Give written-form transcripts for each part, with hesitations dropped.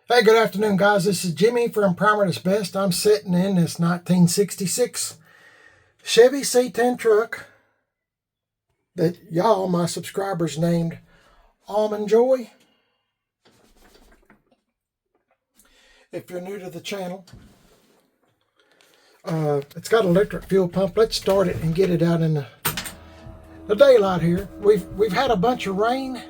Hey, good afternoon, guys. This is Jimmy from Primer is Best. I'm sitting in this 1966 Chevy C10 truck that y'all, my subscribers, named Almond Joy. If you're new to the channel, it's got an electric fuel pump. Let's start it and get it out in the daylight here. We've had a bunch of rain,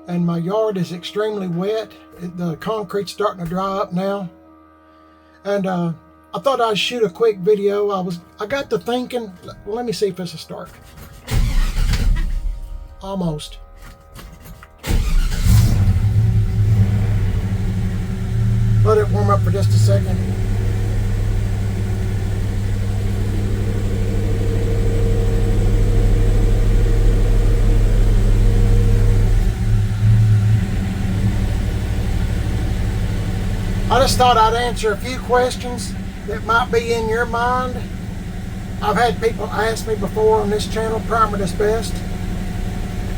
and my yard is extremely wet. The concrete's starting to dry up now. And I thought I'd shoot a quick video. I got to thinking, well, let me see if this will start. Almost. Let it warm up for just a second. I just thought I'd answer a few questions that might be in your mind. I've had people ask me before on this channel, Primer is Best.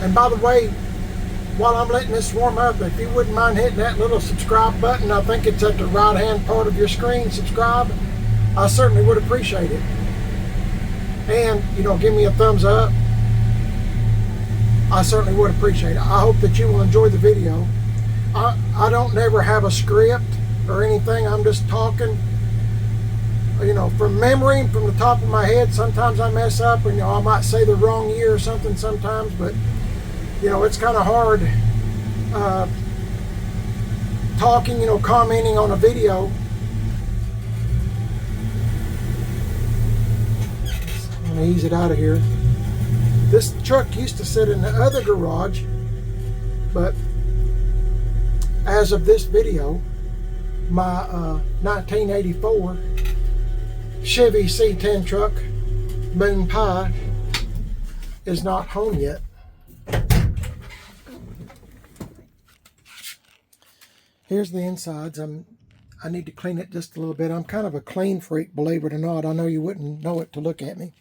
And by the way, while I'm letting this warm up, if you wouldn't mind hitting that little subscribe button, I think it's at the right hand part of your screen, subscribe, I certainly would appreciate it. And, give me a thumbs up. I certainly would appreciate it. I hope that you will enjoy the video. I don't never have a script or anything. I'm just talking, from memory, from the top of my head. Sometimes I mess up, and I might say the wrong year or something sometimes, but it's kind of hard talking, commenting on a video. I'm gonna ease it out of here. This truck used to sit in the other garage, but as of this video, my 1984 Chevy C10 truck, Moon Pie, is not home yet. Here's the insides. I need to clean it just a little bit. I'm kind of a clean freak, believe it or not. I know you wouldn't know it to look at me.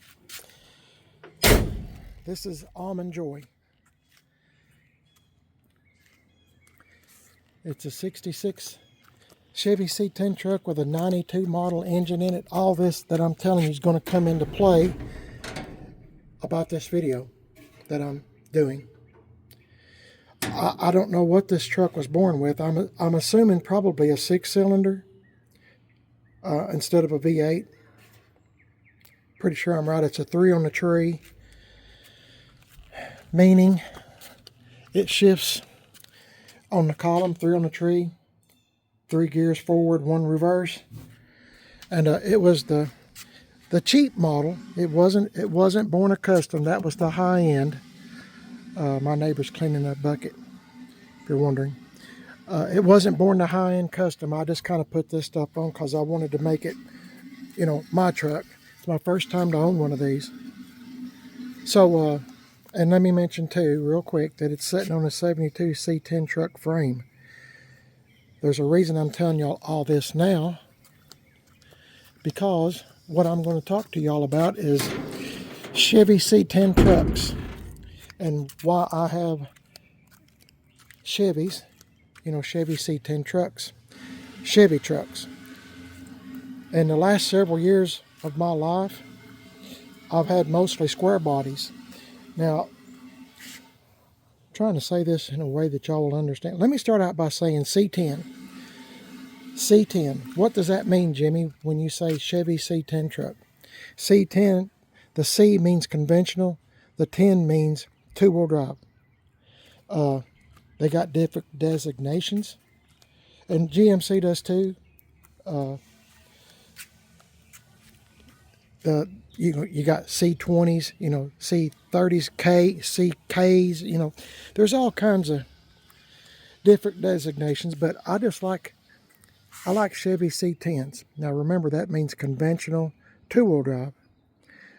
This is Almond Joy. It's a 66 Chevy C10 truck with a 92 model engine in it. All this that I'm telling you is going to come into play about this video that I'm doing. I don't know what this truck was born with. I'm assuming probably a 6-cylinder instead of a V8. Pretty sure I'm right. It's a 3 on the tree, meaning it shifts on the column, 3 on the tree, 3 gears forward, 1 reverse. And it was the cheap model. It wasn't born a custom. That was the high end. My neighbor's cleaning that bucket, if you're wondering. It wasn't born the high end custom. I just kind of put this stuff on because I wanted to make it, my truck. It's my first time to own one of these. So, and let me mention too, real quick, that it's sitting on a 72 C10 truck frame. There's a reason I'm telling y'all all this now, because what I'm going to talk to y'all about is Chevy C10 trucks and why I have Chevys, Chevy C10 trucks, Chevy trucks. In the last several years of my life, I've had mostly square bodies. Now, I'm trying to say this in a way that y'all will understand. Let me start out by saying C10. C10. What does that mean, Jimmy, when you say Chevy C10 truck? C10, the C means conventional. The 10 means two-wheel drive. They got different designations, and GMC does too. You got C20's, C30's, CK's, there's all kinds of different designations, but I like Chevy C10's. Now remember, that means conventional two-wheel drive,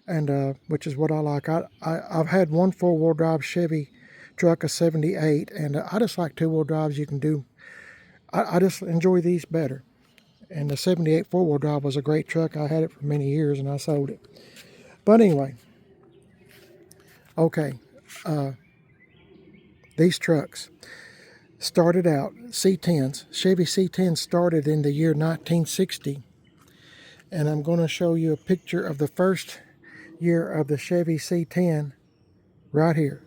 and which is what I like. I've had one four-wheel drive Chevy truck, a 78, and I just like two-wheel drives. You can do, I just enjoy these better. And the 78 four-wheel drive was a great truck. I had it for many years and I sold it. But anyway, okay, these trucks. started out, C10's, Chevy C10 started in the year 1960. And I'm going to show you a picture of the first year of the Chevy C10 right here.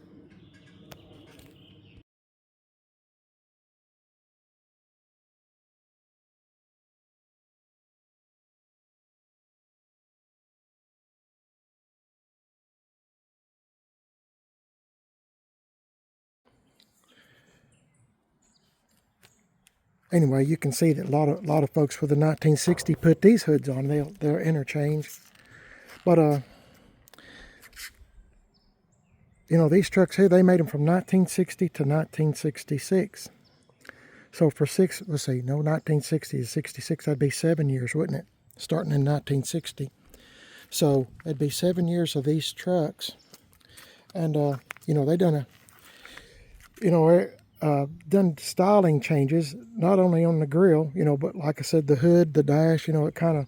Anyway, you can see that a lot of folks with the 1960 put these hoods on. They'll interchange. But you know, these trucks here, they made them from 1960 to 1966. So for let's see, no, 1960 to 66, that'd be 7 years, wouldn't it? Starting in 1960. So it'd be 7 years of these trucks. And you know, they done done styling changes, not only on the grill, you know, but like I said, the hood, the dash, you know, it kind of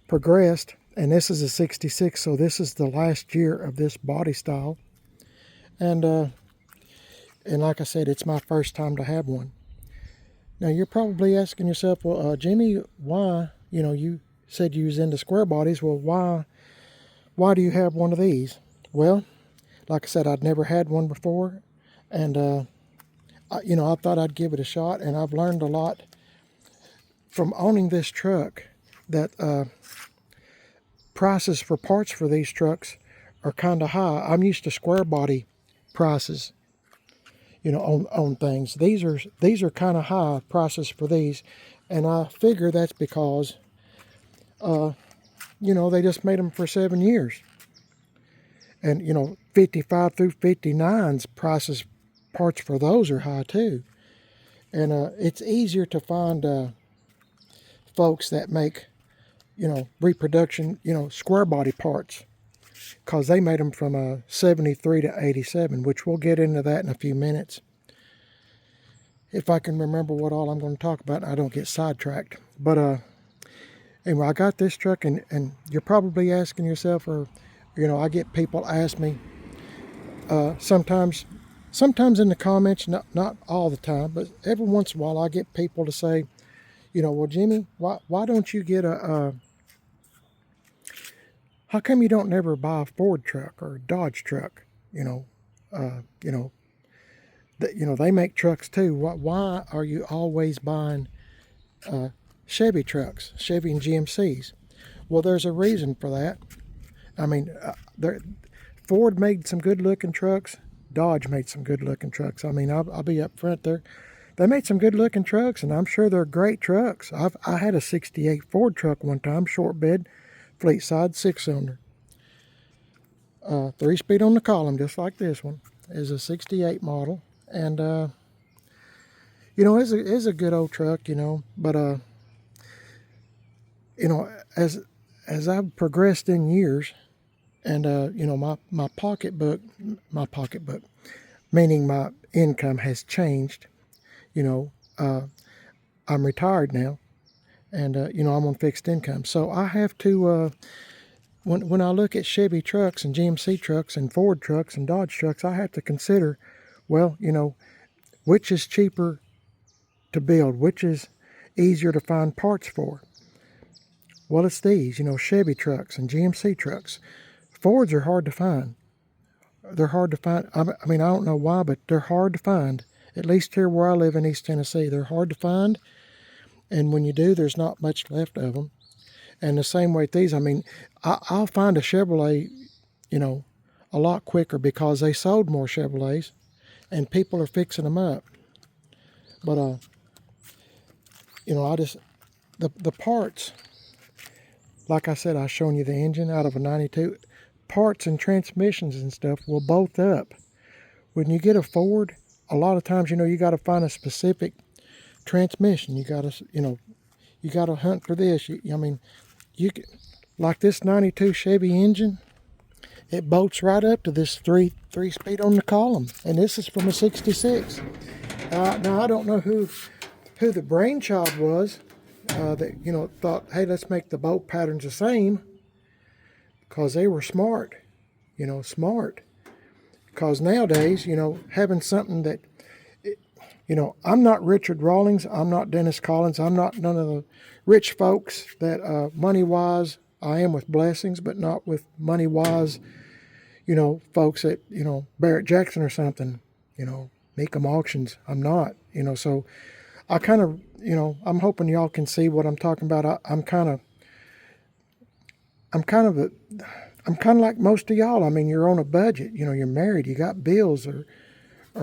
progressed. And this is a 66, so this is the last year of this body style. And like I said, it's my first time to have one. Now you're probably asking yourself, well, Jimmy, why? You know, you said you was into square bodies. Well, why do you have one of these? Well, like I said, I'd never had one before, and you know, I thought I'd give it a shot, and I've learned a lot from owning this truck that prices for parts for these trucks are kind of high. I'm used to square body prices, you know, on things. These are kind of high prices for these, and I figure that's because you know, they just made them for 7 years, and you know, 55 through 59's prices parts for those are high too. And it's easier to find folks that make, you know, reproduction, you know, square body parts, because they made them from 73 to 87, which we'll get into that in a few minutes, if I can remember what all I'm going to talk about and I don't get sidetracked. But anyway, I got this truck, and you're probably asking yourself, or you know, I get people ask me sometimes in the comments, not all the time, but every once in a while I get people to say, you know, well, Jimmy, why don't you get how come you don't never buy a Ford truck or a Dodge truck? You know, you know, you know, they make trucks too. Why are you always buying Chevy trucks, Chevy and GMC's? Well, there's a reason for that. I mean, Ford made some good looking trucks. Dodge made some good looking trucks. I mean, I'll be up front there. They made some good looking trucks, and I'm sure they're great trucks. I had a 68 Ford truck one time, short bed, fleet side, 6-cylinder. 3-speed on the column, just like this one. Is a 68 model. And, you know, it's a good old truck, you know. But, you know, as I've progressed in years, and, you know, my pocketbook, meaning my income has changed. You know, I'm retired now, and, you know, I'm on fixed income. So I have to, when I look at Chevy trucks and GMC trucks and Ford trucks and Dodge trucks, I have to consider, well, you know, which is cheaper to build, which is easier to find parts for. Well, it's these, you know, Chevy trucks and GMC trucks. Fords are hard to find. They're hard to find. I mean, I don't know why, but they're hard to find. At least here where I live in East Tennessee, they're hard to find. And when you do, there's not much left of them. And the same way with these, I mean, I'll find a Chevrolet, you know, a lot quicker because they sold more Chevrolets and people are fixing them up. But, you know, the parts, like I said, I've shown you the engine out of a 92. Parts and transmissions and stuff will both up. When you get a Ford, a lot of times, you know, you got to find a specific transmission. You got to, you know, you got to hunt for this. I mean, you can, like this 92 Chevy engine, it bolts right up to this three-speed on the column, and this is from a 66. Now I don't know who the brainchild was that, you know, thought, hey, let's make the bolt patterns the same, because they were smart, you know, smart. Because nowadays, you know, having something that, you You know, I'm not Richard Rawlings. I'm not Dennis Collins. I'm not none of the rich folks that money-wise, I am with blessings, but not with money-wise, you know, folks that, you know, Barrett Jackson or something, you know, make them auctions. I'm not, you know, so I kind of, you know, I'm hoping y'all can see what I'm talking about. I'm kind of like most of y'all. I mean, you're on a budget, you know, you're married, you got bills, or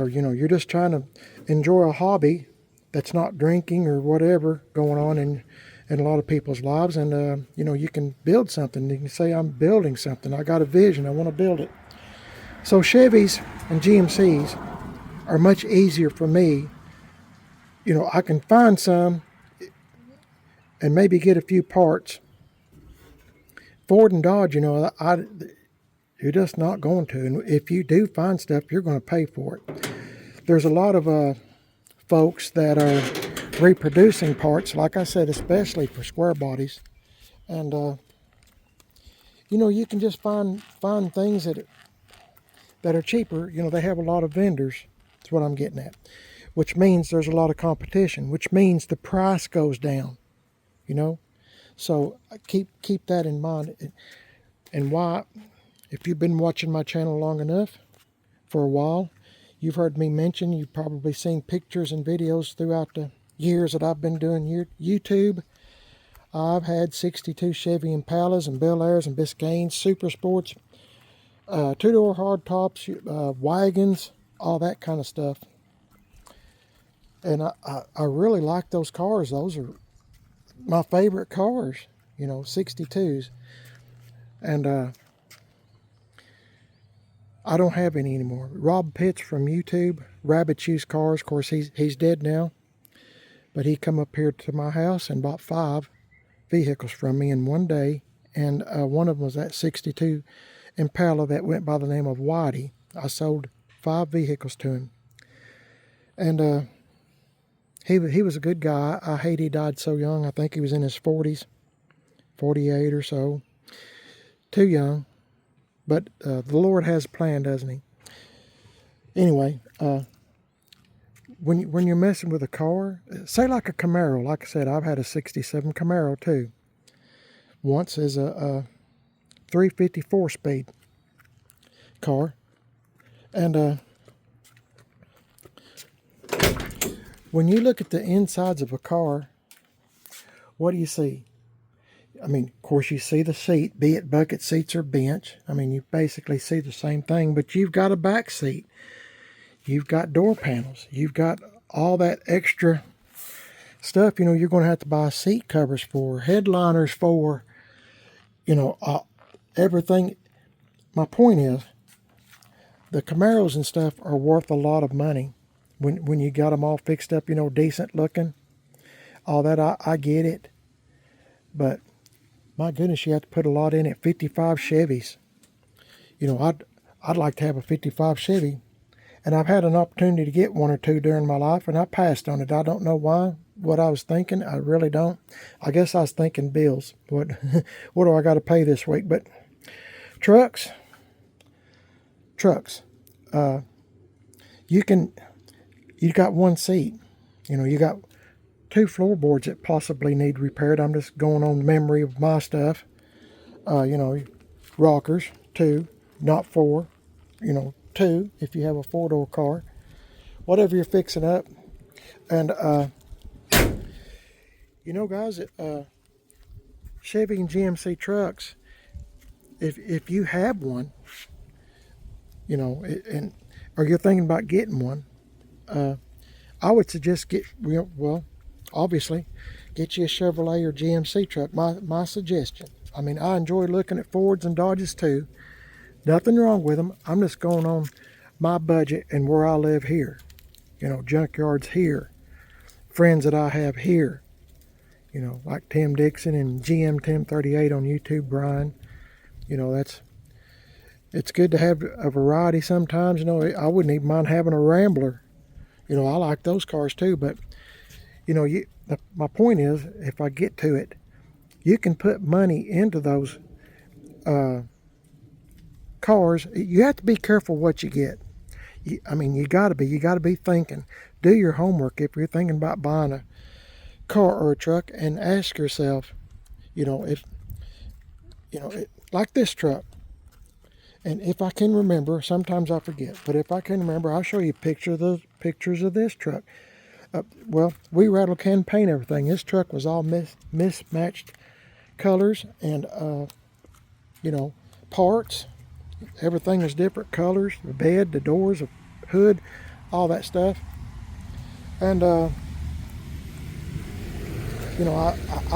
you know, you're just trying to enjoy a hobby that's not drinking or whatever going on in a lot of people's lives. And you know, you can build something. You can say, I'm building something. I got a vision. I want to build it. So Chevys and GMC's are much easier for me. You know, I can find some and maybe get a few parts. Ford and Dodge, you know, you're just not going to. And if you do find stuff, you're going to pay for it. There's a lot of folks that are reproducing parts, like I said, especially for square bodies. And, you know, you can just find things that are cheaper. You know, they have a lot of vendors. That's what I'm getting at. Which means there's a lot of competition, which means the price goes down, you know. So keep that in mind. And why, if you've been watching my channel long enough, for a while, you've heard me mention, you've probably seen pictures and videos throughout the years that I've been doing YouTube. I've had 62 Chevy Impalas and Bel Airs and Biscaynes, Super Sports, two-door hardtops, wagons, all that kind of stuff. And I really like those cars. Those are my favorite cars, you know, 62s. And I don't have any anymore. Rob Pitts from YouTube, Rabbit Used Cars. Of course, he's dead now. But he come up here to my house and bought 5 vehicles from me in one day. And one of them was that 62 Impala that went by the name of Whitey. I sold 5 vehicles to him. And he was a good guy. I hate he died so young. I think he was in his 40s, 48 or so. Too young. But the Lord has a plan, doesn't he? Anyway, when you're messing with a car, say like a Camaro. Like I said, I've had a 67 Camaro too. Once as a 354 speed car. And when you look at the insides of a car, what do you see? I mean, of course, you see the seat, be it bucket seats or bench. I mean, you basically see the same thing, but you've got a back seat. You've got door panels. You've got all that extra stuff. You know, you're going to have to buy seat covers for, headliners for, you know, everything. My point is, the Camaros and stuff are worth a lot of money when you got them all fixed up, you know, decent looking. All that, I get it. But my goodness, you have to put a lot in it. 55 Chevys. You know, I'd like to have a 55 Chevy. And I've had an opportunity to get 1 or 2 during my life, and I passed on it. I don't know why, what I was thinking. I really don't. I guess I was thinking bills. What do I got to pay this week? But trucks. You got one seat. You know, you got 2 floorboards that possibly need repaired. I'm just going on memory of my stuff. You know, rockers, 2, not 4. You know, 2 if you have a 4-door car. Whatever you're fixing up. And, you know, guys, Chevy and GMC trucks, if you have one, you know, or you're thinking about getting one, I would suggest well, obviously, get you a Chevrolet or GMC truck. My suggestion. I mean, I enjoy looking at Fords and Dodges too. Nothing wrong with them. I'm just going on my budget and where I live here. You know, junkyards here. Friends that I have here. You know, like Tim Dixon and GM Tim 38 on YouTube, Brian. You know, it's good to have a variety sometimes. You know, I wouldn't even mind having a Rambler. You know, I like those cars too. But, you know, my point is, if I get to it, you can put money into those cars. You have to be careful what you get. I mean, you got to be thinking. Do your homework if you're thinking about buying a car or a truck, and ask yourself, if like this truck. And if I can remember, sometimes I forget, but if I can remember, I'll show you pictures of this truck. Well, we rattle can paint everything. This truck was all mismatched colors and parts. Everything was different colors. The bed, the doors, the hood, all that stuff. And I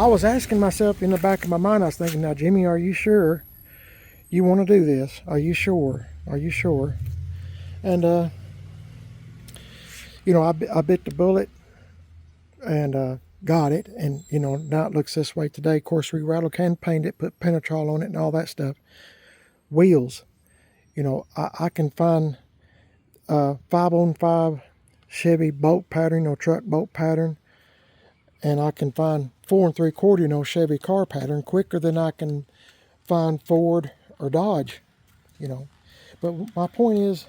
was asking myself in the back of my mind, I was thinking, now Jimmy, are you sure you want to do this? Are you sure? Are you sure? And I bit the bullet and got it. And now it looks this way today. Of course, we rattle can paint it, put Penetrol on it and all that stuff. Wheels. I can find 5-on-5 Chevy bolt pattern, truck bolt pattern, and I can find 4 3/4, Chevy car pattern quicker than I can find Ford or Dodge, But my point is,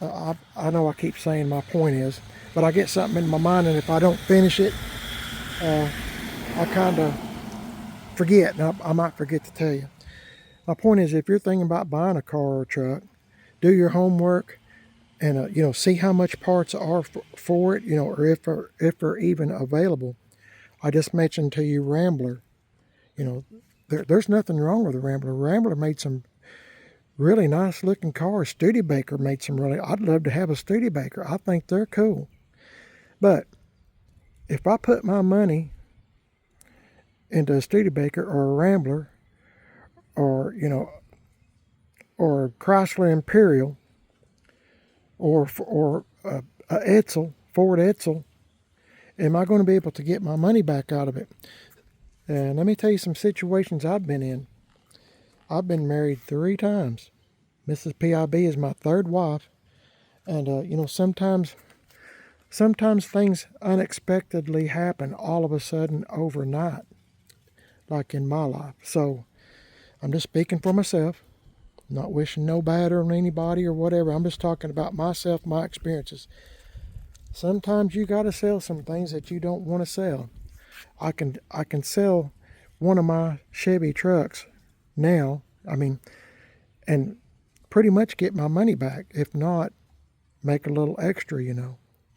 I know I keep saying my point is, but I get something in my mind, and if I don't finish it, I kind of forget. Now, I might forget to tell you. My point is, if you're thinking about buying a car or a truck, do your homework and see how much parts are for it, or if they're even available. I just mentioned to you Rambler. There's nothing wrong with the Rambler. Rambler made some really nice looking cars. Studebaker made some really. I'd love to have a Studebaker. I think they're cool. But if I put my money into a Studebaker or a Rambler, or or Chrysler Imperial, or a Edsel, Ford Edsel, am I going to be able to get my money back out of it? And let me tell you some situations I've been in. I've been married 3 times. Mrs. PIB is my 3rd wife. And, sometimes things unexpectedly happen all of a sudden overnight, like in my life. So I'm just speaking for myself, not wishing no bad on anybody or whatever. I'm just talking about myself, my experiences. Sometimes you got to sell some things that you don't want to sell. I can sell one of my Chevy trucks now, and pretty much get my money back. If not, make a little extra,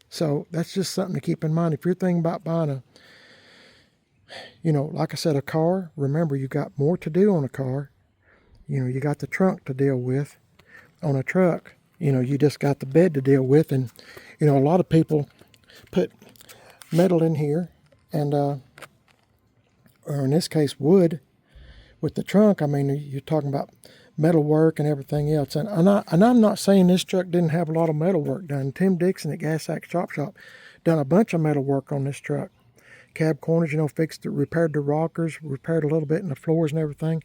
So that's just something to keep in mind. If you're thinking about buying like I said, a car, remember you got more to do on a car. You got the trunk to deal with. On a truck, you just got the bed to deal with. And, a lot of people put metal in here and, or in this case, wood with the trunk. You're talking about metal work and everything else. And I'm not saying this truck didn't have a lot of metal work done. Tim Dixon at Gas Axe Chop Shop done a bunch of metal work on this truck. Cab corners, fixed it, repaired the rockers, repaired a little bit in the floors and everything.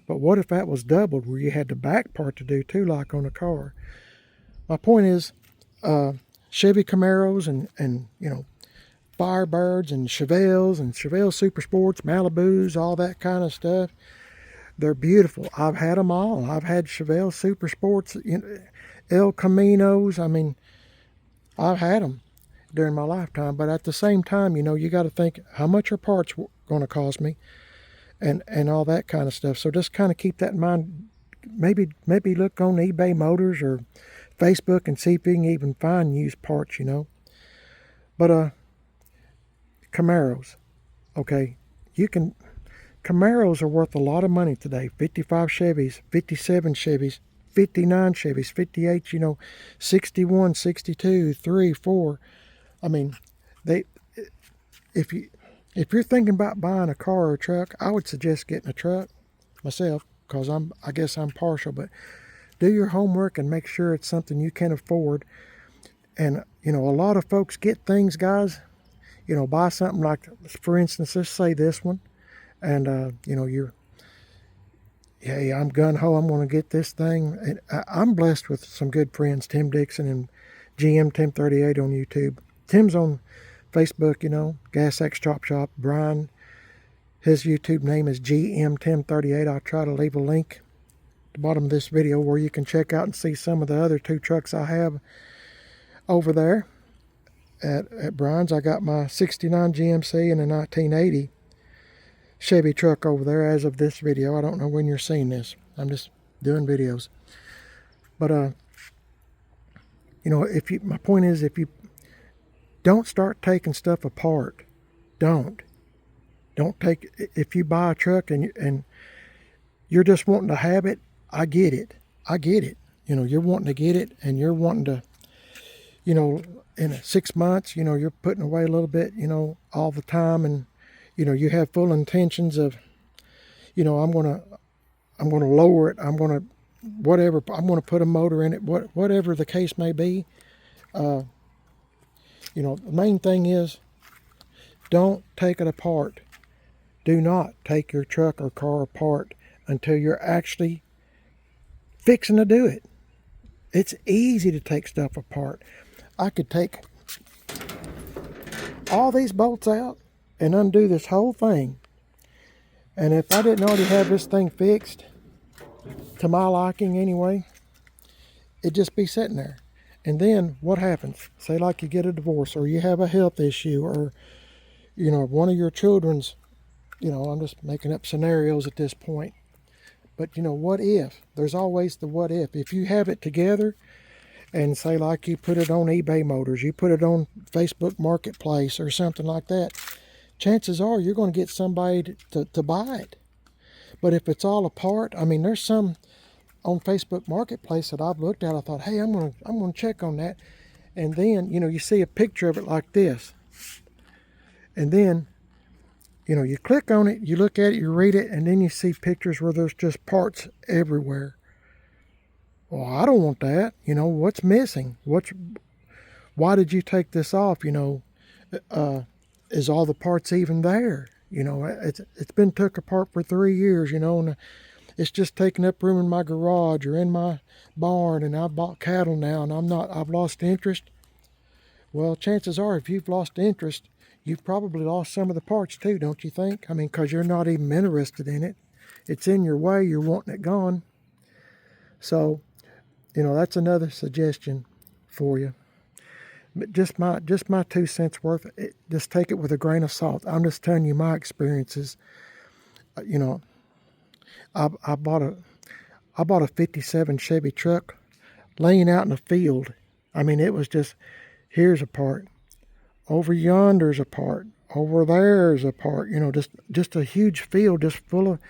But what if that was doubled, where you had the back part to do too, like on a car? My point is, Chevy Camaros and Firebirds and Chevelle Super Sports, Malibus, all that kind of stuff. They're beautiful. I've had them all. I've had Chevelle Super Sports, El Caminos. I've had them during my lifetime. But at the same time, you got to think, how much are parts going to cost me, and all that kind of stuff. So just kind of keep that in mind. Maybe look on eBay Motors or Facebook and see if you can even find used parts, But Camaros, okay, Camaros are worth a lot of money today. 55 Chevys, 57 Chevys, 59 Chevys, 58, 61, 62, 3, 4. If you're thinking about buying a car or a truck, I would suggest getting a truck myself, because I guess I'm partial, but do your homework and make sure it's something you can afford. And, a lot of folks get things, guys, buy something like, for instance, let's say this one, and, hey, I'm gun-ho, I'm going to get this thing. And I'm blessed with some good friends, Tim Dixon and GM Tim 38 on YouTube. Tim's on Facebook, Gas Axe Chop Shop. Brian, his YouTube name is GM Tim 38. I'll try to leave a link at the bottom of this video where you can check out and see some of the other 2 trucks I have. over there at Brian's. I got my 69 GMC and a 1980 Chevy truck over there as of this video. I don't know when you're seeing this. I'm just doing videos. But you know, my point is, if you don't start taking stuff apart, don't take. If you buy a truck and you're just wanting to have it, I get it. You know, you're wanting to get it, and you're wanting to, you know, in 6 months, you know, you're putting away a little bit, you know, all the time, and you know, you have full intentions of, you know, I'm gonna lower it. I'm gonna whatever. I'm gonna put a motor in it. Whatever the case may be. You know, the main thing is, don't take it apart. Do not take your truck or car apart until you're actually fixing to do it. It's easy to take stuff apart. I could take all these bolts out and undo this whole thing. And if I didn't already have this thing fixed, to my liking anyway, it'd just be sitting there. And then what happens? Say like you get a divorce, or you have a health issue, or you know, one of your children's, you know, I'm just making up scenarios at this point. But you know, what if? There's always the what if. If you have it together, and say like you put it on eBay Motors, you put it on Facebook Marketplace or something like that, chances are you're going to get somebody to buy it. But if it's all apart, I mean, there's some on Facebook Marketplace that I've looked at. I thought, hey, I'm gonna check on that. And then, you know, you see a picture of it like this. And then, you know, you click on it, you look at it, you read it, and then you see pictures where there's just parts everywhere. Well, I don't want that. You know, what's missing? Why did you take this off? You know, is all the parts even there? You know, it's been took apart for 3 years, you know, and it's just taking up room in my garage or in my barn, and I've bought cattle now, and I've lost interest. Well, chances are, if you've lost interest, you've probably lost some of the parts too, don't you think? I mean, because you're not even interested in it. It's in your way, you're wanting it gone. So, you know, that's another suggestion for you. But just my 2 cents worth. Just take it with a grain of salt. I'm just telling you my experiences. You know, I bought a 57 Chevy truck laying out in the field. I mean, it was just, here's a part, over yonder's a part, over there's a part. You know, just a huge field just full of,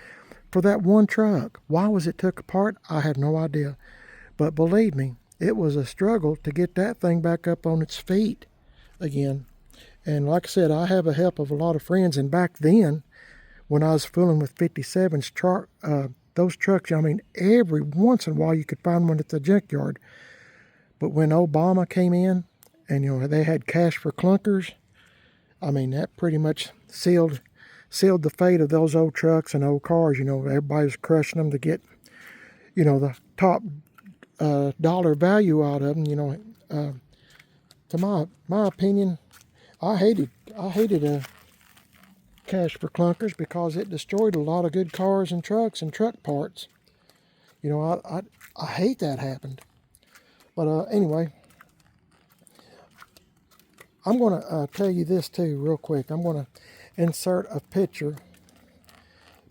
for that one truck. Why was it took apart? I have no idea. But believe me, it was a struggle to get that thing back up on its feet again. And like I said, I have the help of a lot of friends. And back then, when I was fooling with 57s, those trucks, I mean, every once in a while you could find one at the junkyard. But when Obama came in, and you know, they had cash for clunkers, I mean, that pretty much sealed the fate of those old trucks and old cars. You know, everybody was crushing them to get, you know, the top dollar value out of them. You know, to my opinion, I hated cash for clunkers because it destroyed a lot of good cars and trucks and truck parts. You know, I hate that happened. But anyway, I'm going to tell you this too real quick. I'm going to insert a picture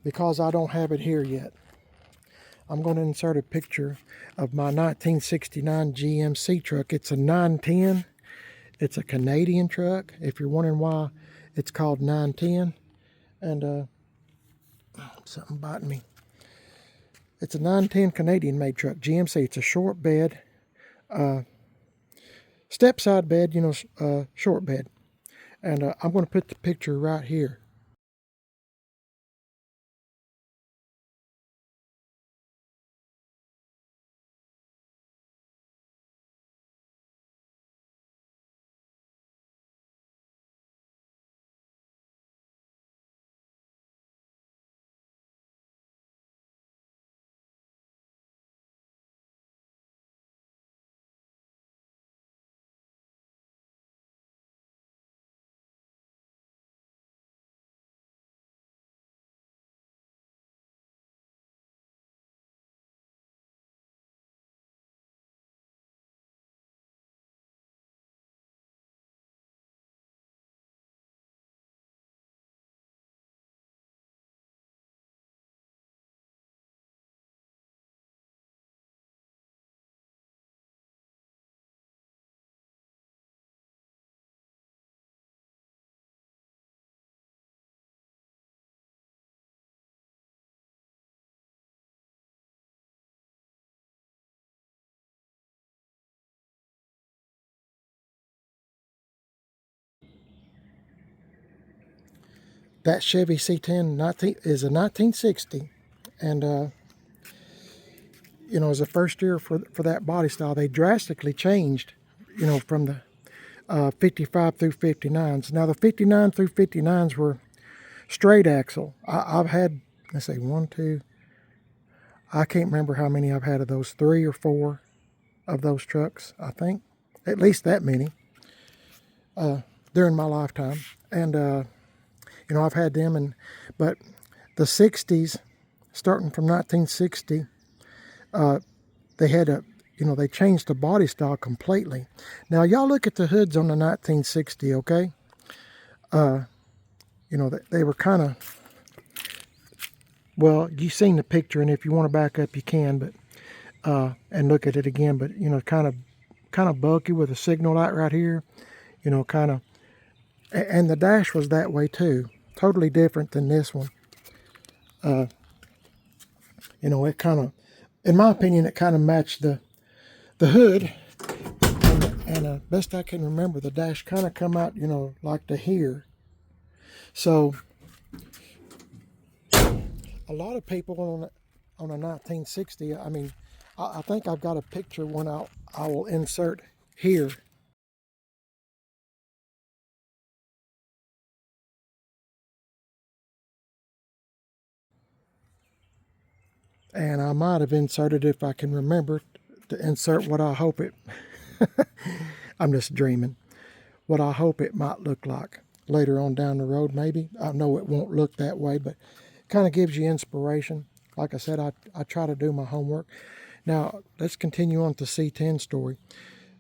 because I don't have it here yet. I'm going to insert a picture of my 1969 GMC truck. It's a 910. It's a Canadian truck, if you're wondering why it's called 910. And something biting me. It's a 910 Canadian made truck, GMC. It's a short bed, step side bed, you know, short bed. And I'm going to put the picture right here. that Chevy C10 is a 1960, and you know, as a first year for that body style, they drastically changed, you know, from the 55 through 59s. Now the 59 through 59s were straight axle. I've had, let's say, one, two, I can't remember how many I've had of those, 3 or 4 of those trucks, I think. At least that many during my lifetime. And, you know, I've had them, but the 60s, starting from 1960, they had you know, they changed the body style completely. Now, y'all look at the hoods on the 1960, okay? You know, they were kind of, well, you've seen the picture, and if you want to back up, you can, but and look at it again. But you know, kind of bulky with a signal light right here. You know, kind of, and the dash was that way too. Totally different than this one. You know, it kind of, in my opinion, it kind of matched the hood, and best I can remember, the dash kind of come out, you know, like to here. So a lot of people on a 1960, I mean, I think I've got a picture one I will insert here. And I might have inserted, if I can remember, to insert what I hope it, I'm just dreaming, what I hope it might look like later on down the road, maybe. I know it won't look that way, but it kind of gives you inspiration. Like I said, I try to do my homework. Now, let's continue on to C10 story.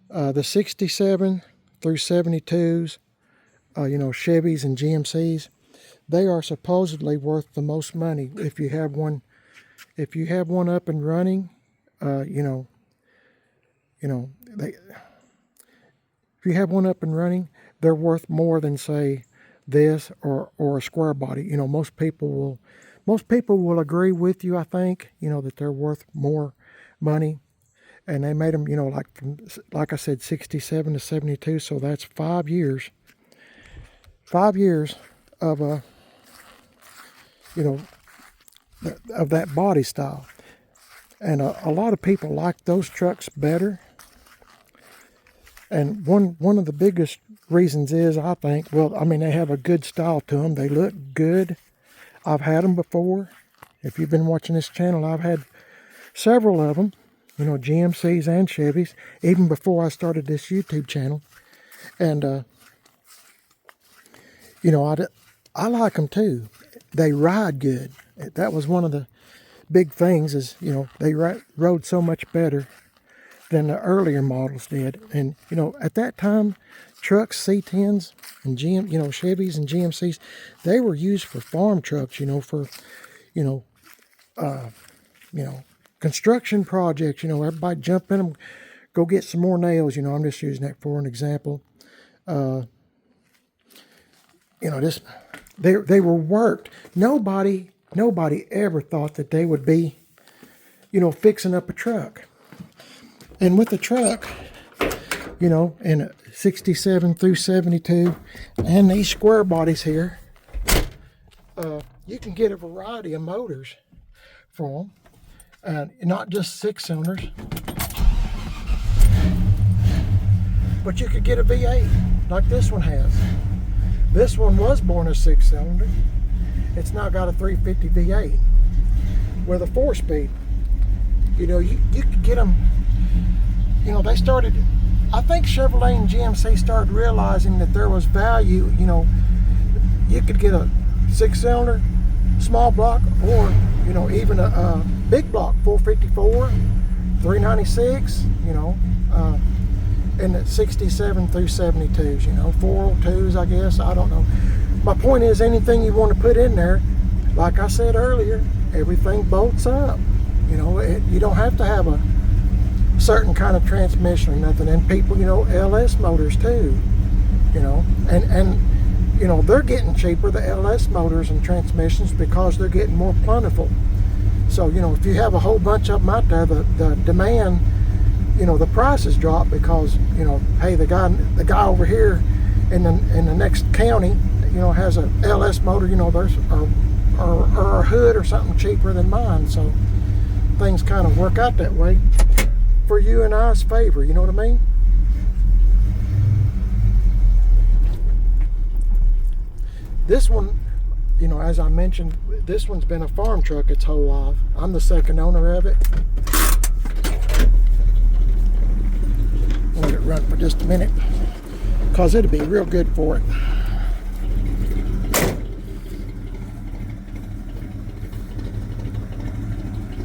The 67 through 72s, you know, Chevys and GMC'S, they are supposedly worth the most money. If you have one up and running, you know, if you have one up and running, they're worth more than, say, this or a square body. You know, most people will agree with you, I think, you know, that they're worth more money. And they made them, you know, like I said, 67 to 72. So that's 5 years. 5 years of you know, of that body style. And a lot of people like those trucks better. And one of the biggest reasons is, I think, well, I mean, they have a good style to them. They look good. I've had them before. If you've been watching this channel, I've had several of them, you know, GMC's and Chevys, even before I started this YouTube channel. And, you know, I like them too. They ride good. That was one of the big things, is, you know, they rode so much better than the earlier models did. And, you know, at that time, trucks, C10's and you know, Chevys and GMC's, they were used for farm trucks, you know, for, you know, construction projects. You know, everybody jump in them, go get some more nails. You know, I'm just using that for an example. You know, they were worked. Nobody ever thought that they would be, you know, fixing up a truck. And with the truck, you know, in 67 through 72, and these square bodies here, you can get a variety of motors for them, and not just 6-cylinders, but you could get a V8 like this one has. This one was born a 6-cylinder. It's now got a 350 V8 with a 4-speed. You know, you could get them. You know, they started, I think Chevrolet and GMC started realizing that there was value. You know, you could get a 6-cylinder, small block, or, you know, even a big block, 454, 396, you know, in the 67 through 72s, you know, 402s, I guess, I don't know. My point is, anything you want to put in there, like I said earlier, everything bolts up. You know, you don't have to have a certain kind of transmission or nothing. And people, you know, LS motors too, you know, and you know, they're getting cheaper, the LS motors and transmissions, because they're getting more plentiful. So, you know, if you have a whole bunch of them out there, the demand, you know, the prices drop, because, you know, hey, the guy over here in the next county, has a LS motor, there's or a hood or something cheaper than mine. So things kind of work out that way for you and I's favor. You know what I mean? This one, as I mentioned, this one's been a farm truck its whole life. I'm the second owner of it. Let it run for just a minute, because it'll be real good for it.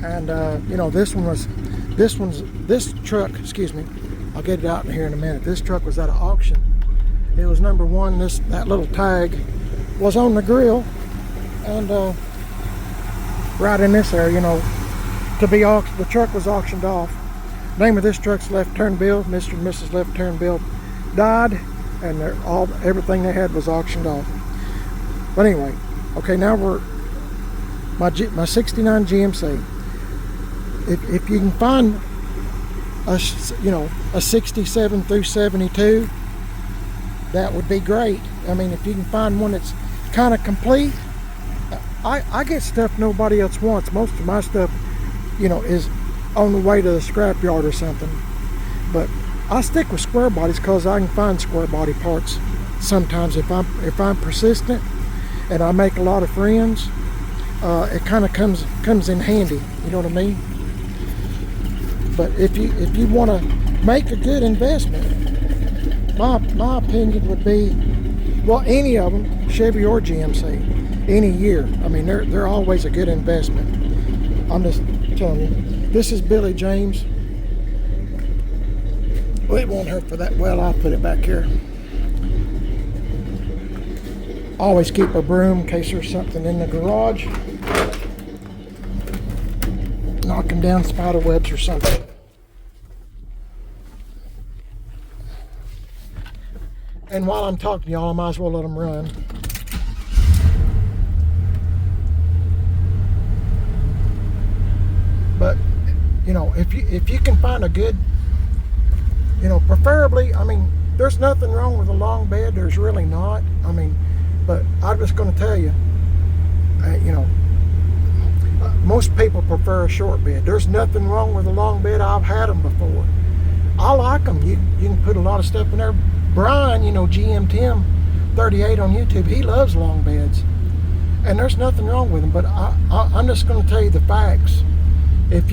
And this truck, excuse me, I'll get it out in here in a minute. This truck was at an auction. It was number one. That little tag was on the grill, and right in this area, the truck was auctioned off. Name of this truck's Left Turn Bill. Mr. and Mrs. Left Turn Bill died, and everything they had was auctioned off. But anyway, okay, now we're my 69 GMC. If you can find a 67 through 72, that would be great. I mean, if you can find one that's kind of complete. I get stuff nobody else wants. Most of my stuff, is on the way to the scrapyard or something. But I stick with square bodies because I can find square body parts sometimes if I'm persistent and I make a lot of friends. It kind of comes in handy. You know what I mean? But if you want to make a good investment, my opinion would be, well, any of them, Chevy or GMC, any year. I mean, they're always a good investment. I'm just telling you. This is Billy James. Well, it won't hurt for that. Well, I'll put it back here. Always keep a broom in case there's something in the garage. Knocking down spider webs or something. And while I'm talking to y'all, I might as well let them run. But if you can find a good, preferably, I mean, there's nothing wrong with a long bed. There's really not. I mean, but I'm just going to tell you, most people prefer a short bed. There's nothing wrong with a long bed. I've had them before. I like them. You can put a lot of stuff in there. Brian, GM Tim 38 on YouTube, he loves long beds, and there's nothing wrong with them. But I'm just going to tell you the facts. If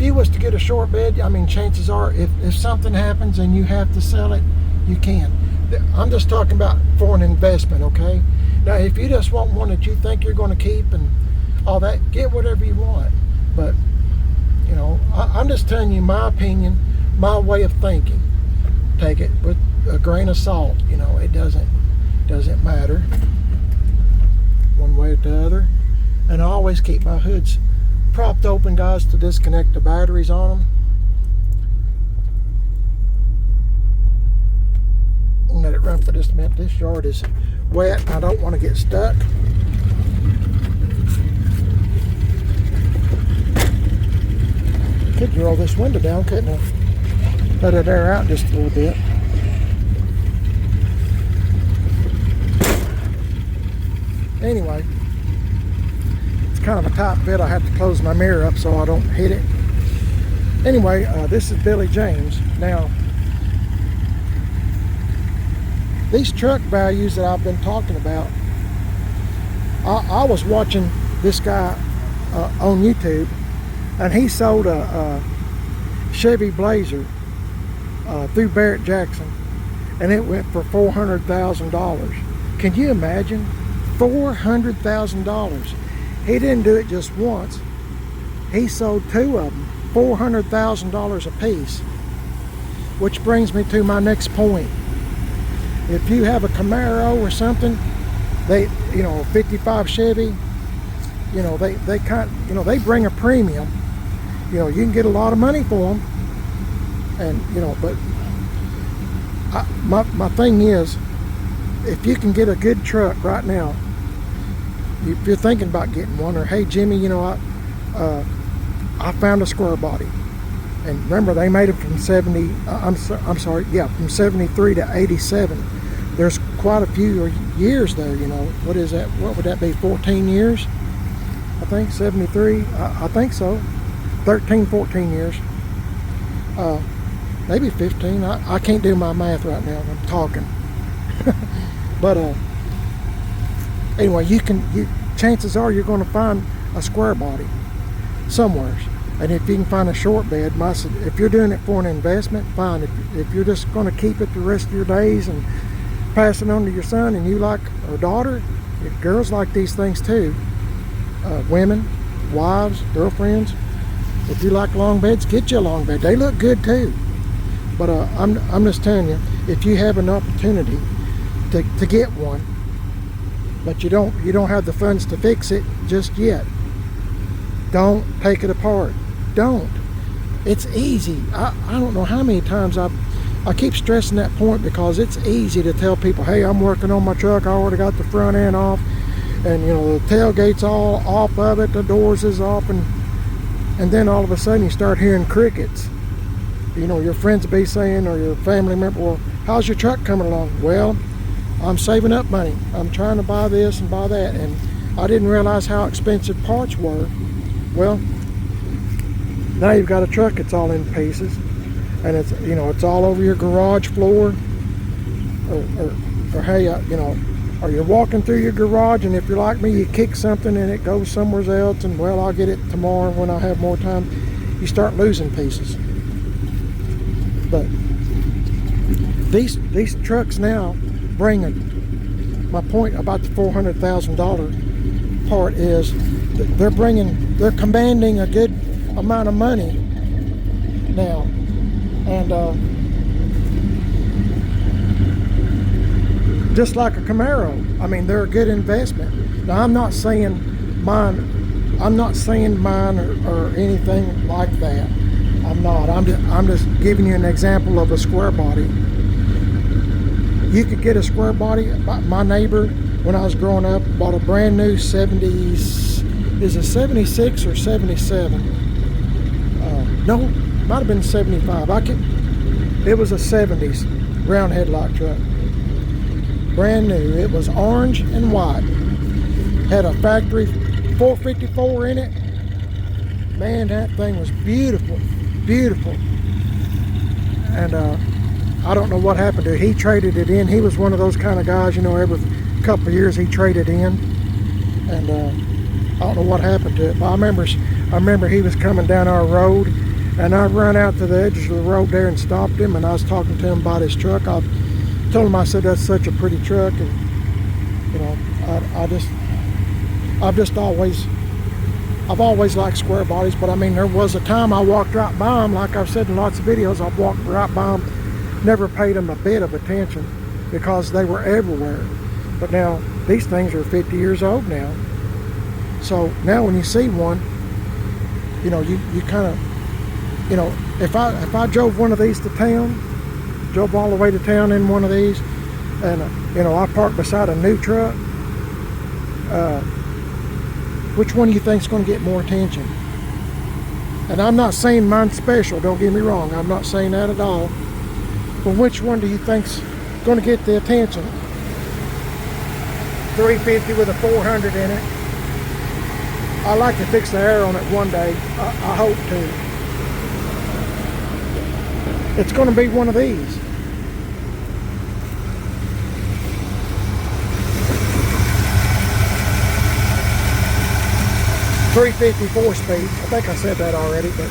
you was to get a short bed, I mean, chances are, if something happens and you have to sell it, you can. I'm just talking about for an investment, okay? Now, if you just want one that you think you're going to keep and all that, get whatever you want. But I'm just telling you my opinion, my way of thinking. Take it with a grain of salt. It doesn't matter one way or the other. And I always keep my hoods propped open, guys, to disconnect the batteries on them. And let it run for just a minute. This yard is wet and I don't want to get stuck. Could roll this window down, couldn't I? Let it air out just a little bit. Anyway, it's kind of a tight fit. I have to close my mirror up so I don't hit it. Anyway, this is Billy James. Now, these truck values that I've been talking about, I was watching this guy on YouTube, and he sold a Chevy Blazer through Barrett Jackson, and it went for $400,000. Can you imagine? $400,000. He didn't do it just once. He sold two of them, $400,000 a piece. Which brings me to my next point. If you have a Camaro or something, they, 55 Chevy, they bring a premium. You can get a lot of money for them. And, but my thing is, if you can get a good truck right now, if you're thinking about getting one, or hey Jimmy, I found a square body, and remember they made it from from 73 to 87. there's quite a few years there, you know. What is that? What would that be? 14 years? I think 73. I think so. 13, 14 years. Maybe 15. I can't do my math right now. I'm talking. But anyway, chances are you're going to find a square body somewhere. And if you can find a short bed, if you're doing it for an investment, fine. If you're just going to keep it the rest of your days and pass it on to your son and you like, or daughter, girls like these things too. Women, wives, girlfriends, if you like long beds, get you a long bed. They look good too. But I'm just telling you, if you have an opportunity to get one, but you don't have the funds to fix it just yet, don't take it apart. Don't. It's easy. I don't know how many times I keep stressing that point, because it's easy to tell people, hey, I'm working on my truck, I already got the front end off, and you know, the tailgate's all off of it, the doors is off, and then all of a sudden you start hearing crickets. You know, your friends will be saying, or your family member, well, how's your truck coming along? Well, I'm saving up money. I'm trying to buy this and buy that, and I didn't realize how expensive parts were. Well, now you've got a truck that's all in pieces, and it's, you know, it's all over your garage floor, or hey, you know, or you're walking through your garage, and if you're like me, you kick something and it goes somewhere else, and well, I'll get it tomorrow when I have more time. You start losing pieces. But these trucks now bring it. My point about the $400,000 part is they're commanding a good amount of money now, and just like a Camaro, I mean, they're a good investment. Now, I'm not saying mine or anything like that. I'm not. I'm just giving you an example of a square body. You could get a square body. My neighbor, when I was growing up, bought a brand new 70s. Is it 76 or 77? No, might have been 75. It was a 70s round headlight truck. Brand new. It was orange and white. Had a factory 454 in it. Man, that thing was beautiful. Beautiful. And I don't know what happened to it. He traded it in. He was one of those kind of guys, you know, every couple of years he traded in. And I don't know what happened to it. But I remember he was coming down our road, and I run out to the edge of the road there and stopped him, and I was talking to him about his truck. I told him, I said, that's such a pretty truck, and you know, I've always liked square bodies, but I mean, there was a time I walked right by them, like I've said in lots of videos, I've walked right by them, never paid them a bit of attention because they were everywhere. But now, these things are 50 years old now. So now when you see one, you know, you kind of, you know, if I drove one of these to town, drove all the way to town in one of these, and you know, I parked beside a new truck, which one do you think's going to get more attention? And I'm not saying mine's special, don't get me wrong, I'm not saying that at all, but which one do you think's going to get the attention? 350 with a 400 in it. I'd like to fix the air on it one day. I hope to. It's going to be one of these. .350 4-speed. I think I said that already, but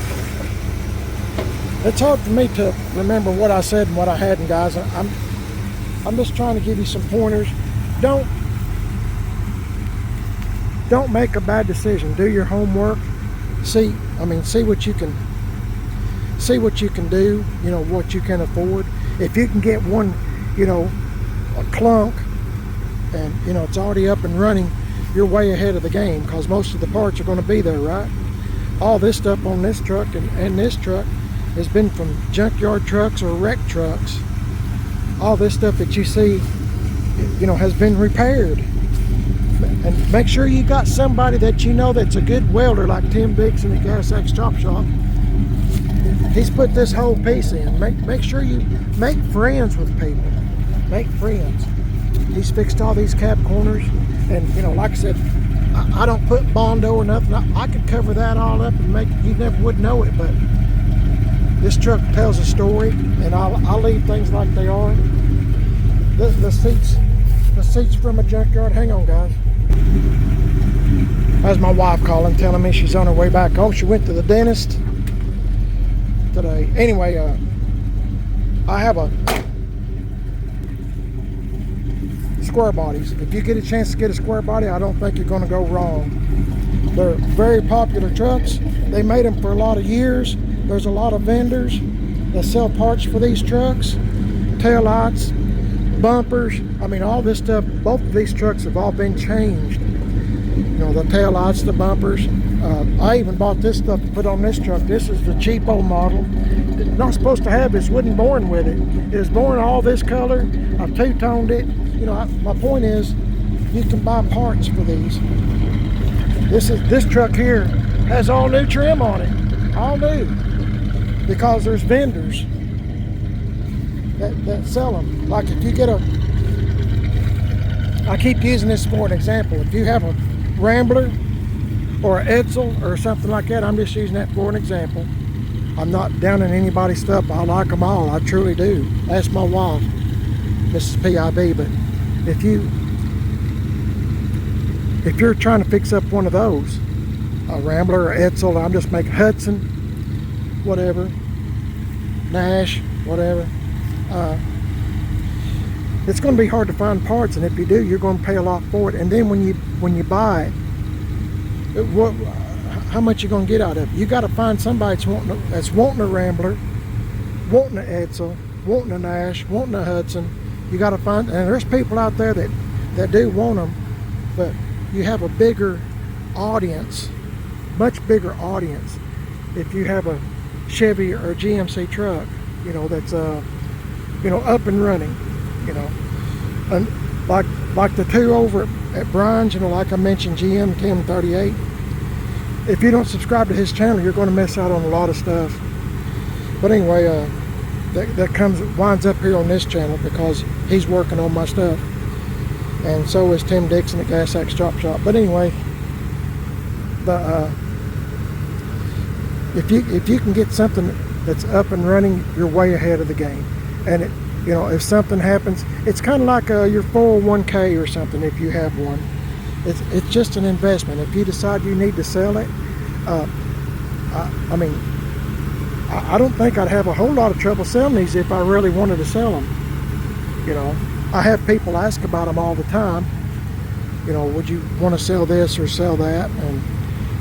it's hard for me to remember what I said and what I hadn't, guys. I'm just trying to give you some pointers. Don't make a bad decision. Do your homework. See what you can do, you know, what you can afford. If you can get one, you know, a clunk, and you know, it's already up and running, you're way ahead of the game, because most of the parts are going to be there, right? All this stuff on this truck and this truck has been from junkyard trucks or wreck trucks. All this stuff that you see, you know, has been repaired. And make sure you got somebody that you know that's a good welder, like Tim Dixon at Gas X Chop Shop. He's put this whole piece in. Make sure you make friends with people. Make friends. He's fixed all these cab corners, and you know, like I said, I don't put Bondo or nothing. I could cover that all up and make you never would know it. But this truck tells a story, and I'll leave things like they are. The seats from a junkyard. Hang on, guys. That's my wife calling, telling me she's on her way back home. She went to the dentist today. Anyway, I have a square bodies. If you get a chance to get a square body, I don't think you're going to go wrong. They're very popular trucks. They made them for a lot of years. There's a lot of vendors that sell parts for these trucks, tail lights, bumpers. I mean, all this stuff. Both of these trucks have all been changed. You know, the tail lights, the bumpers. I even bought this stuff to put on this truck. This is the cheapo model. It's not supposed to have this. Wasn't born with it. It was born all this color. I've two-toned it. You know, my point is, you can buy parts for these. This truck here has all new trim on it, all new, because there's vendors that sell them. Like if you get I keep using this for an example. If you have a Rambler or an Edsel or something like that, I'm just using that for an example. I'm not downing anybody's stuff. I like them all. I truly do. Ask my wife, Mrs. PIB. But if you're trying to fix up one of those, a Rambler or Edsel, I'm just making Hudson, whatever, Nash, whatever. It's going to be hard to find parts, and if you do, you're going to pay a lot for it. And then when you buy it, how much you going to get out of it? You got to find somebody that's wanting a Rambler, wanting an Edsel, wanting a Nash, wanting a Hudson. You got to find, and there's people out there that do want them, but you have a bigger audience, much bigger audience, if you have a Chevy or a GMC truck, you know, that's you know, up and running, you know, and like the two over at Brian's, you know, like I mentioned, GM 1038. If you don't subscribe to his channel, you're going to miss out on a lot of stuff. But anyway, that winds up here on this channel because he's working on my stuff, and so is Tim Dixon at Gas Axe Chop Shop. But anyway, if you can get something that's up and running, you're way ahead of the game. And it, you know, if something happens, it's kind of like your 401k or something. If you have one, it's just an investment. If you decide you need to sell it, I mean, I don't think I'd have a whole lot of trouble selling these if I really wanted to sell them. You know, I have people ask about them all the time. You know, would you want to sell this or sell that? And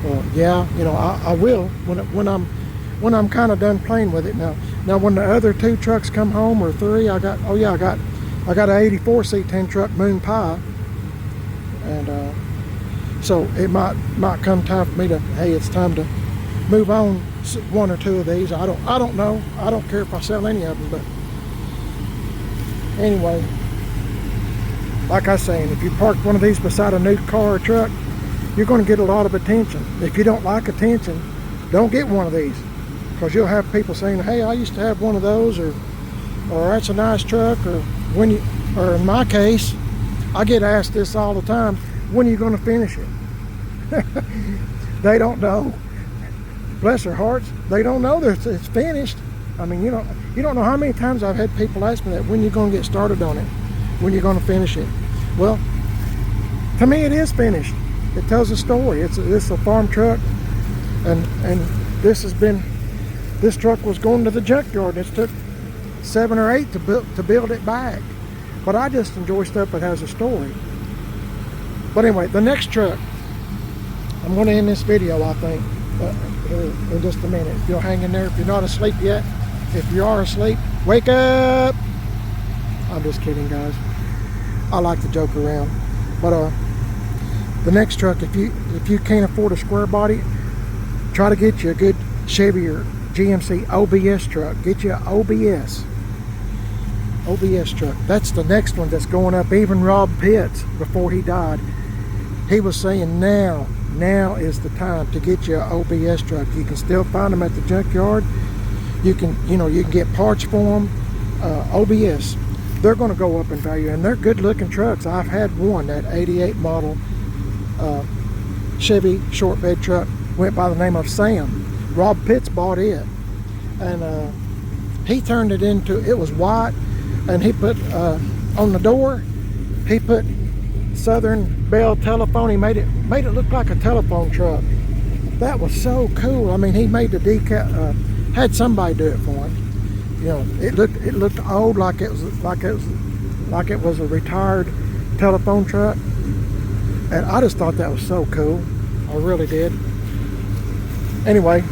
well, yeah, you know, I will when I'm kind of done playing with it. Now when the other two trucks come home, or three, I got an 84 C10 truck, Moon Pie, and so it might come time for me to, hey, it's time to move on one or two of these. I don't know. I don't care if I sell any of them, but anyway, like I was saying, if you park one of these beside a new car or truck, you're going to get a lot of attention. If you don't like attention, don't get one of these, because you'll have people saying, hey, I used to have one of those, or that's a nice truck, or or in my case, I get asked this all the time, when are you going to finish it? They don't know. Bless their hearts, they don't know that it's finished. I mean, you don't know how many times I've had people ask me that, when you're going to get started on it, when you're going to finish it. Well, to me, it is finished. It tells a story. It's a farm truck, and this truck was going to the junkyard, and it took 7 or 8 to build it back. But I just enjoy stuff that has a story. But anyway, the next truck, I'm going to end this video, I think, in just a minute. If you'll hang in there, if you're not asleep yet. If you are asleep, wake up. I'm just kidding, guys. I like to joke around. But the next truck, if you can't afford a square body, try to get you a good Chevy or GMC OBS truck. Get you an OBS truck. That's the next one that's going up. Even Rob Pitts, before he died, he was saying now is the time to get you an OBS truck. You can still find them at the junkyard. You can get parts for them. OBS. they're going to go up in value, and they're good looking trucks. I've had one, that 88 model Chevy short bed truck, went by the name of Sam. Rob Pitts bought it, and he turned it into, it was white, and he put on the door, he put Southern Bell telephone. He made it look like a telephone truck. That was so cool. I mean, he made the decal, had somebody do it for him. You know, it looked old, like it was a retired telephone truck, and I just thought that was so cool. I really did. Anyway,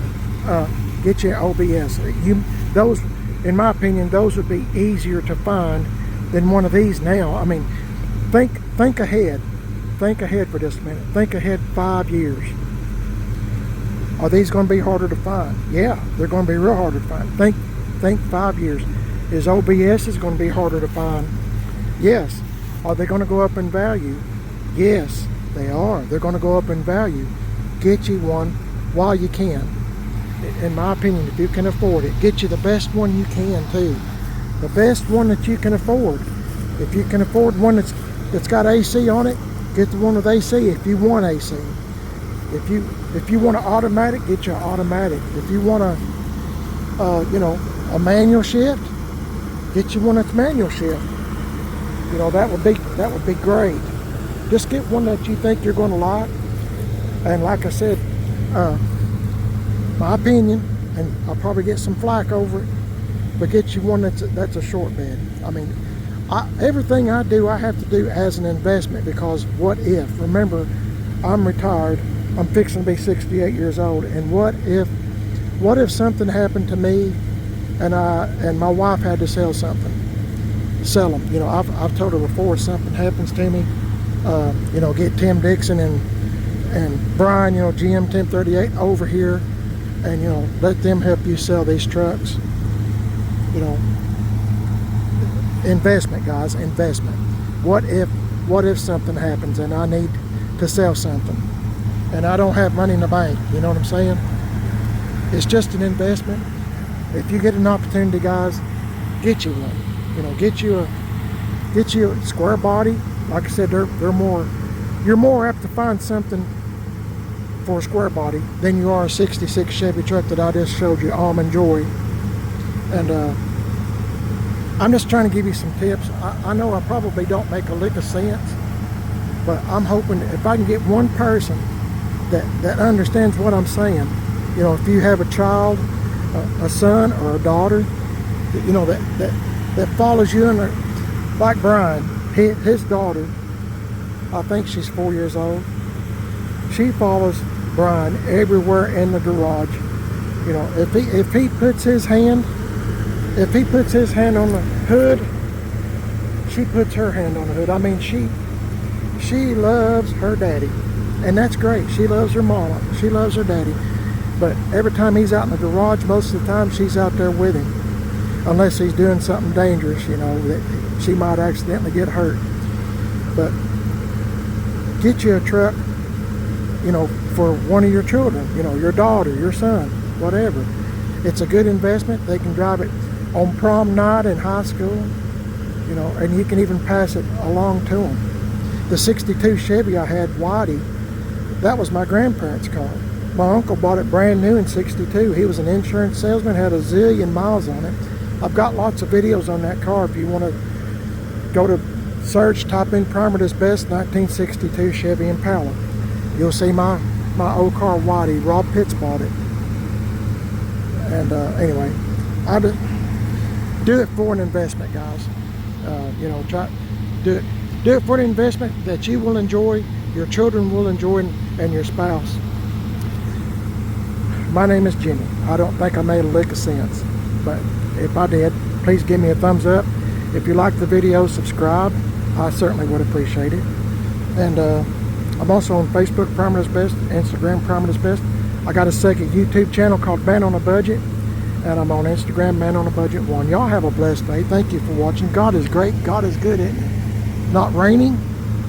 get your OBS. Those, in my opinion, those would be easier to find than one of these now. I mean, think ahead. Think ahead for just a minute. Think ahead 5 years. Are these going to be harder to find? Yeah, they're going to be real harder to find. Think 5 years. Is OBS going to be harder to find? Yes. Are they going to go up in value? Yes, they are. They're going to go up in value. Get you one while you can. In my opinion, if you can afford it, get you the best one you can too. The best one that you can afford. If you can afford one that's got AC on it, get the one with AC if you want AC. If you want an automatic, get you an automatic. If you want a manual shift, get you one that's manual shift. You know, that would be great. Just get one that you think you're going to like. And like I said, my opinion, and I'll probably get some flack over it, but get you one that's a short bed. I mean, everything I do, I have to do as an investment, because what if? Remember, I'm retired. I'm fixing to be 68 years old, and what if something happened to me, and my wife had to sell something? Sell them. You know, I've told her before, if something happens to me, you know, get Tim Dixon and Brian, you know, GM 1038 over here, and, you know, let them help you sell these trucks. You know, investment, guys, investment. What if something happens and I need to sell something and I don't have money in the bank? You know what I'm saying? It's just an investment. If you get an opportunity, guys, get you one. You know, get you a square body. Like I said, you're more apt to find something for a square body than you are a 66 Chevy truck that I just showed you, Almond Joy. And I'm just trying to give you some tips. I know I probably don't make a lick of sense, but I'm hoping if I can get one person that understands what I'm saying. You know, if you have a child, a son or a daughter, you know, that follows you, and like Brian, his daughter, I think she's 4 years old. She follows Brian everywhere in the garage. You know, if he puts his hand on the hood, she puts her hand on the hood. I mean, she loves her daddy, and that's great. She loves her mama. She loves her daddy. But every time he's out in the garage, most of the time she's out there with him, unless he's doing something dangerous, you know, that she might accidentally get hurt. But get you a truck, you know, for one of your children, you know, your daughter, your son, whatever. It's a good investment. They can drive it on prom night in high school, you know, and you can even pass it along to them. The 62 Chevy I had, Whitey, that was my grandparents' car. My uncle bought it brand new in 62. He was an insurance salesman, had a zillion miles on it. I've got lots of videos on that car. If you want to go to search, type in Primer's Best 1962 Chevy Impala. You'll see my old car, Whitey. Rob Pitts bought it. And anyway, I do it for an investment, guys. You know, do it for an investment that you will enjoy, your children will enjoy, and your spouse. My name is Jimmy. I don't think I made a lick of sense, but if I did, please give me a thumbs up. If you like the video, subscribe. I certainly would appreciate it. And I'm also on Facebook, Primer's Best, Instagram, Primer's Best. I got a second YouTube channel called Man on a Budget, and I'm on Instagram, Man on a Budget 1. Y'all have a blessed day. Thank you for watching. God is great. God is good, isn't it? Not raining,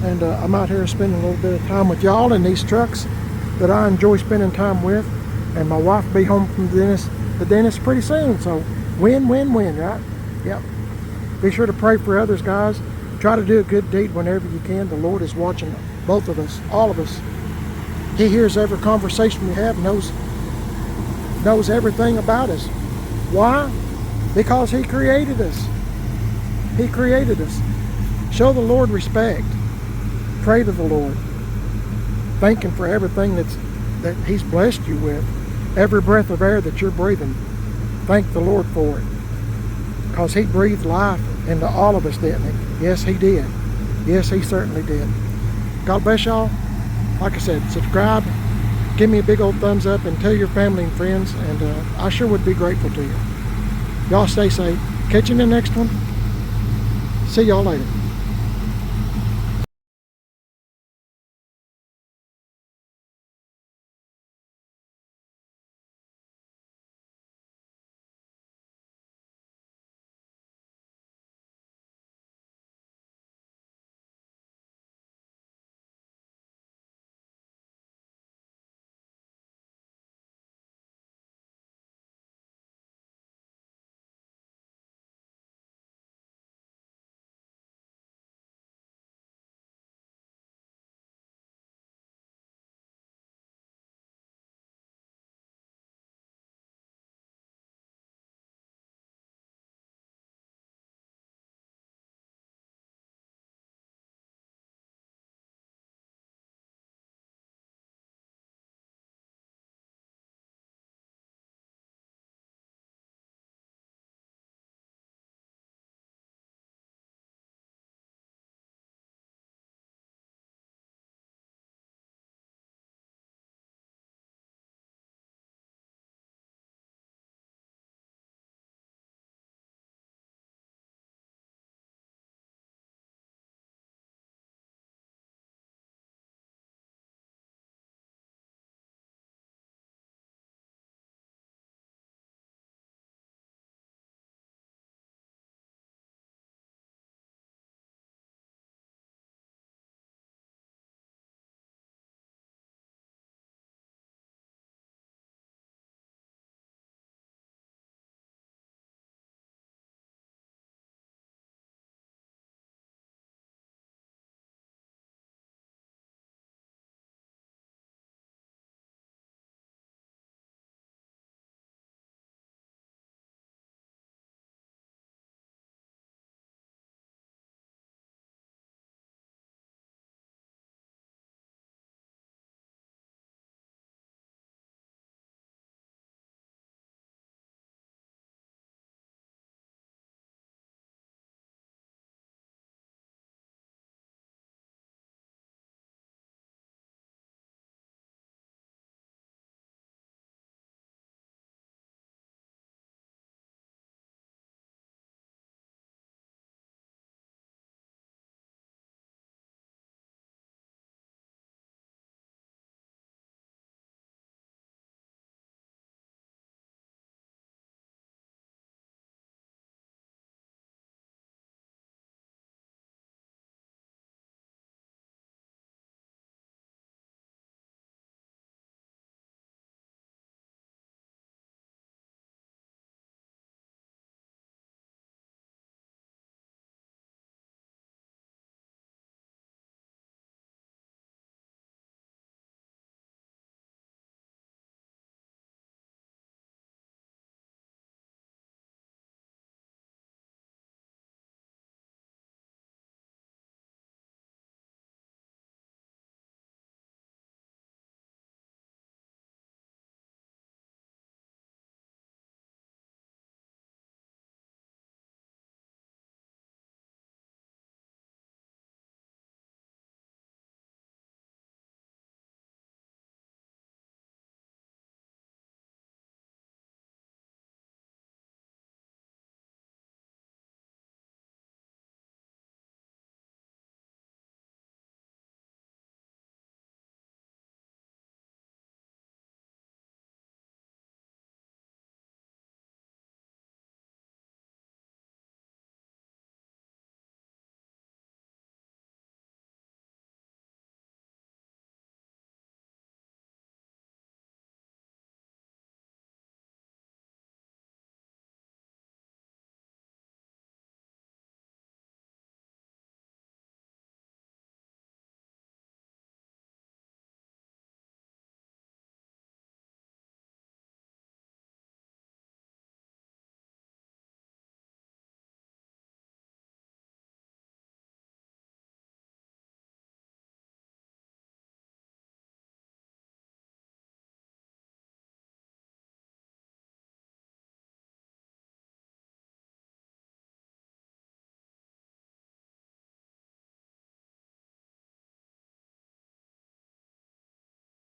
and I'm out here spending a little bit of time with y'all in these trucks that I enjoy spending time with. And my wife will be home from the dentist pretty soon. So win, win, win, right? Yep. Be sure to pray for others, guys. Try to do a good deed whenever you can. The Lord is watching both of us, all of us. He hears every conversation we have, knows everything about us. Why? Because He created us. He created us. Show the Lord respect. Pray to the Lord. Thank Him for everything that He's blessed you with. Every breath of air that you're breathing. Thank the Lord for it. Because He breathed life into all of us, didn't He? Yes, He did. Yes, He certainly did. God bless y'all. Like I said, subscribe. Give me a big old thumbs up and tell your family and friends. And I sure would be grateful to you. Y'all stay safe. Catch you in the next one. See y'all later.